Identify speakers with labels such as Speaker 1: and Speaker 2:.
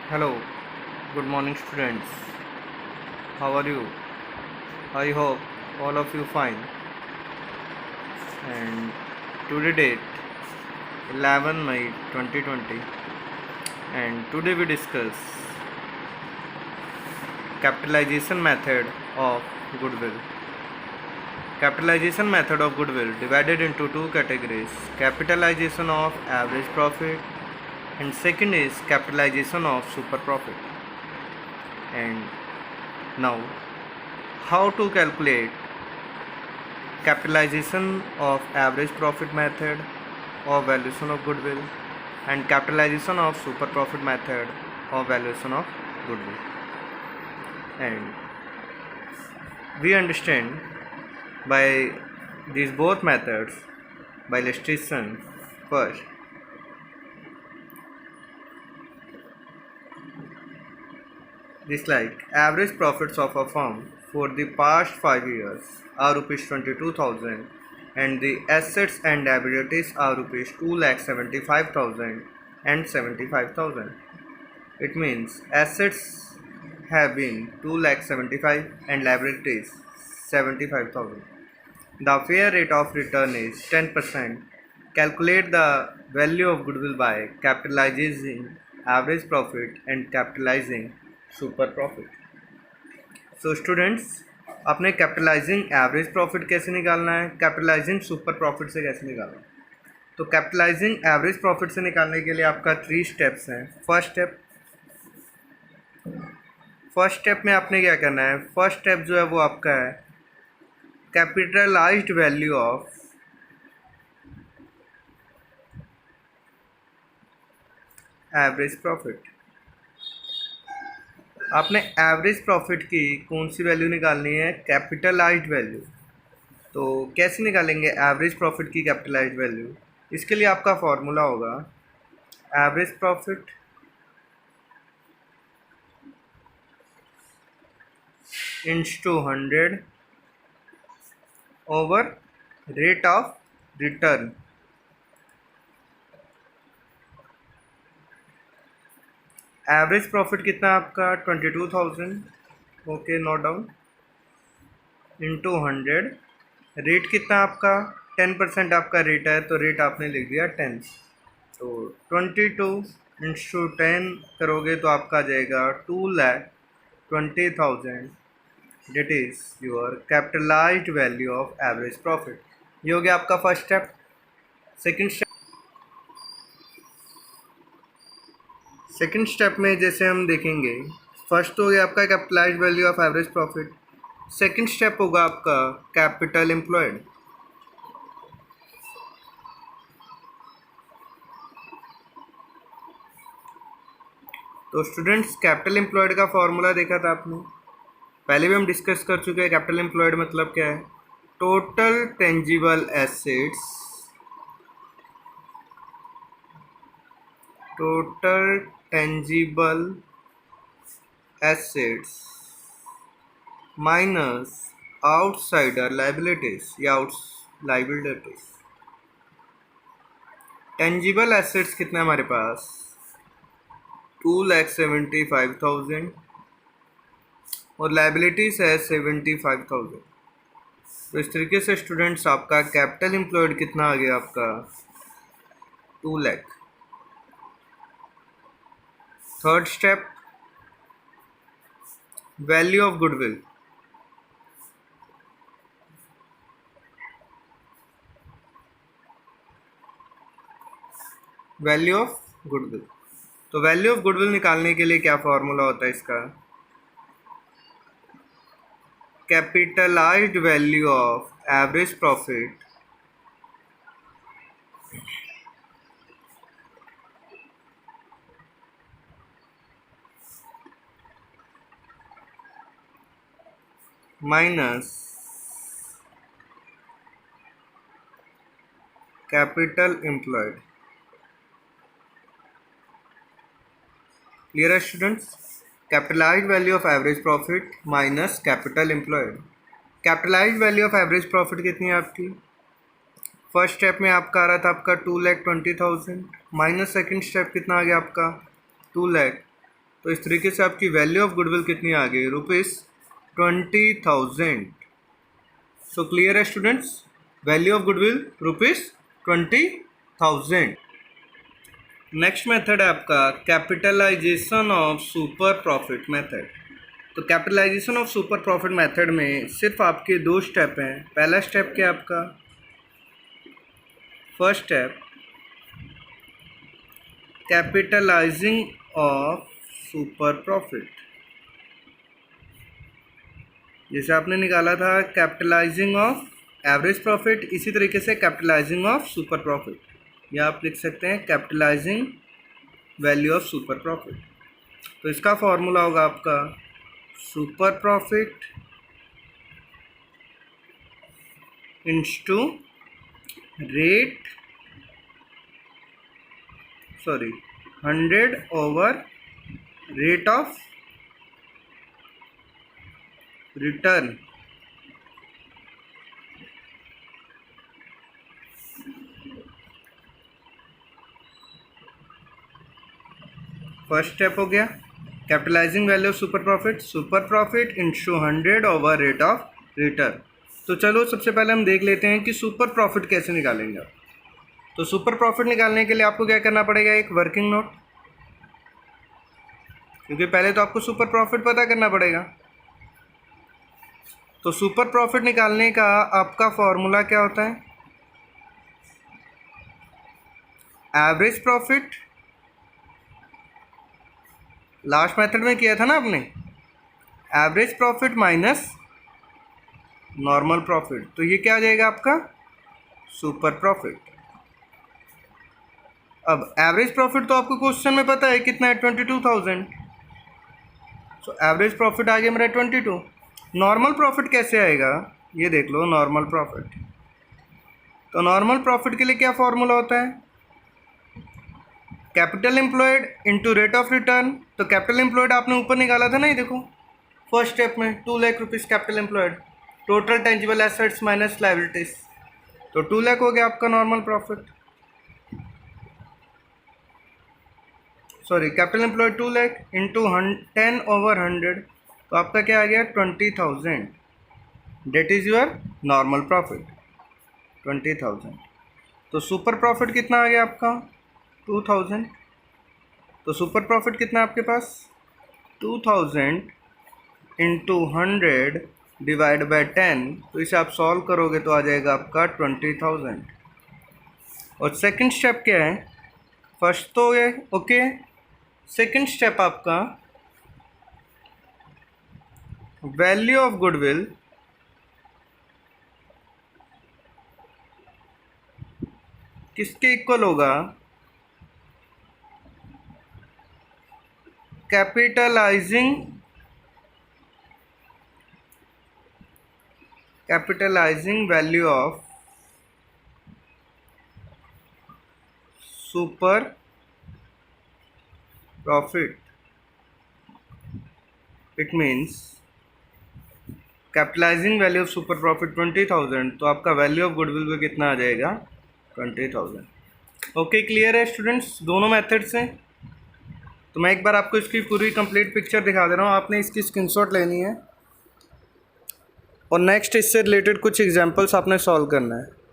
Speaker 1: Hello, good morning students. How are you? I hope all of you fine. And today date 11 May 2020 and today we discuss capitalization method of goodwill. Capitalization method of goodwill divided into two categories: capitalization of average profit and second is capitalization of super profit. And now how to calculate capitalization of average profit method of valuation of goodwill and capitalization of super profit method of valuation of goodwill. And we understand by these both methods by illustration. First, this like average profits of a firm for the past 5 years are rupees 22,000 and the assets and liabilities are rupees 2,75,000 and 75,000. It means assets have been 2,75,000 and liabilities 75,000. The fair rate of return is 10%. Calculate the value of goodwill by capitalizing average profit and capitalizing super profit. So students, अपने capitalising average profit कैसे निकालना है, capitalising super profit से कैसे निकालना है. तो capitalising average profit से निकालने के लिए आपका 3 स्टेप्स हैं. फर्स्ट स्टेप में आपने क्या करना है. फर्स्ट स्टेप जो है वो आपका है capitalised value of average profit. आपने एवरेज प्रॉफिट की कौन सी वैल्यू निकालनी है, कैपिटलाइज्ड वैल्यू. तो कैसे निकालेंगे एवरेज प्रॉफिट की कैपिटलाइज्ड वैल्यू. इसके लिए आपका फॉर्मूला होगा average profit into 100 over rate of return. Average profit कितना आपका 22,000. Okay, note down. Into 100. Rate कितना आपका 10% आपका रेट है तो रेट आपने लिख दिया 10. तो 22 इंटू 10 करोगे तो आपका आ जाएगा 2,20,000. That is your capitalised value of average profit. ये हो गया आपका फर्स्ट स्टेप. सेकंड स्टेप में जैसे हम देखेंगे, फर्स्ट हो गया आपका capitalised value of average profit. Second step होगा आपका कैपिटल एम्प्लॉयड. तो स्टूडेंट्स, कैपिटल एम्प्लॉयड का फॉर्मूला देखा था आपने, पहले भी हम डिस्कस कर चुके हैं. कैपिटल एम्प्लॉयड मतलब क्या है, total tangible assets, total tangible assets minus outsider liabilities या लाइबिलिटीज. टेंजिबल एसेट्स कितने हमारे पास 2,75,000 और लाइबिलिटीज है 75,000. तो इस तरीके से स्टूडेंट्स आपका कैपिटल एम्प्लॉयड कितना आ गया आपका 2 lakh. Third step value of goodwill. Value of goodwill. तो वैल्यू ऑफ गुडविल निकालने के लिए क्या फॉर्मूला होता है इसका, capitalised value of average profit minus capital employed. Clear है students. Capitalised value of average profit minus capital employed. Capitalised value of average profit कितनी है आपकी, फर्स्ट स्टेप में आपका आ रहा था आपका 2,20,000 माइनस सेकंड स्टेप कितना आ गया आपका 2 लाख. तो इस तरीके से आपकी वैल्यू ऑफ गुडविल कितनी आ गई, ₹20,000। सो क्लियर है students, value of goodwill ₹20,000। Next method है आपका capitalisation of super profit method. तो capitalisation of super profit method में सिर्फ आपके दो स्टेप हैं। पहला स्टेप क्या है आपका, first step capitalising of super profit. जैसे आपने निकाला था कैपिटलाइजिंग ऑफ एवरेज प्रॉफिट, इसी तरीके से कैपिटलाइजिंग ऑफ सुपर प्रॉफिट, या आप लिख सकते हैं capitalising value of super profit. तो इसका फॉर्मूला होगा आपका super profit into rate 100 over rate of return. First step हो गया capitalising value of super profit into 100 over rate of return. तो चलो सबसे पहले हम देख लेते हैं कि सुपर प्रॉफिट कैसे निकालेंगे आप। तो सुपर प्रॉफिट निकालने के लिए आपको क्या करना पड़ेगा, एक वर्किंग नोट, क्योंकि पहले तो आपको सुपर प्रॉफिट पता करना पड़ेगा। तो सुपर प्रॉफिट निकालने का आपका फॉर्मूला क्या होता है, एवरेज प्रॉफिट, लास्ट मेथड में किया था ना आपने, average profit minus normal profit. तो ये क्या आ जाएगा आपका सुपर प्रॉफिट। अब एवरेज प्रॉफिट तो आपको क्वेश्चन में पता है कितना है, 22,000। सो एवरेज प्रॉफिट आ गया मेरा 22। नॉर्मल प्रॉफिट कैसे आएगा, ये देख लो नॉर्मल प्रॉफिट। तो नॉर्मल प्रॉफिट के लिए क्या फॉर्मूला होता है, capital employed into rate of return. तो कैपिटल एम्प्लॉयड आपने ऊपर निकाला था ना, ये देखो फर्स्ट स्टेप में 2 lakh rupees capital employed, total tangible assets minus liabilities, तो 2 लाख हो गया आपका normal profit. Sorry, capital employed 2 lakh into 10 over 100, तो आपका क्या आ गया 20,000। That is your normal profit 20,000। तो सुपर प्रॉफिट कितना आ गया आपका 2,000। तो सुपर प्रॉफिट कितना है आपके पास 2,000 इंटू 100 डिवाइड बाई 10, तो इसे आप सॉल्व करोगे तो आ जाएगा आपका 20,000। और सेकंड स्टेप क्या है, फर्स्ट तो ये ओके, सेकंड स्टेप आपका वैल्यू ऑफ गुडविल किसके इक्वल होगा, capitalising value of super profit. It means capitalising value of super profit 20,000, तो आपका वैल्यू ऑफ गुडविल में कितना आ जाएगा 20,000। ओके, क्लियर है स्टूडेंट्स दोनों मेथड से। तो मैं एक बार आपको इसकी पूरी कंप्लीट पिक्चर दिखा दे रहा हूँ, आपने इसकी स्क्रीनशॉट लेनी है और नेक्स्ट इससे रिलेटेड कुछ एग्जांपल्स आपने सॉल्व करना है।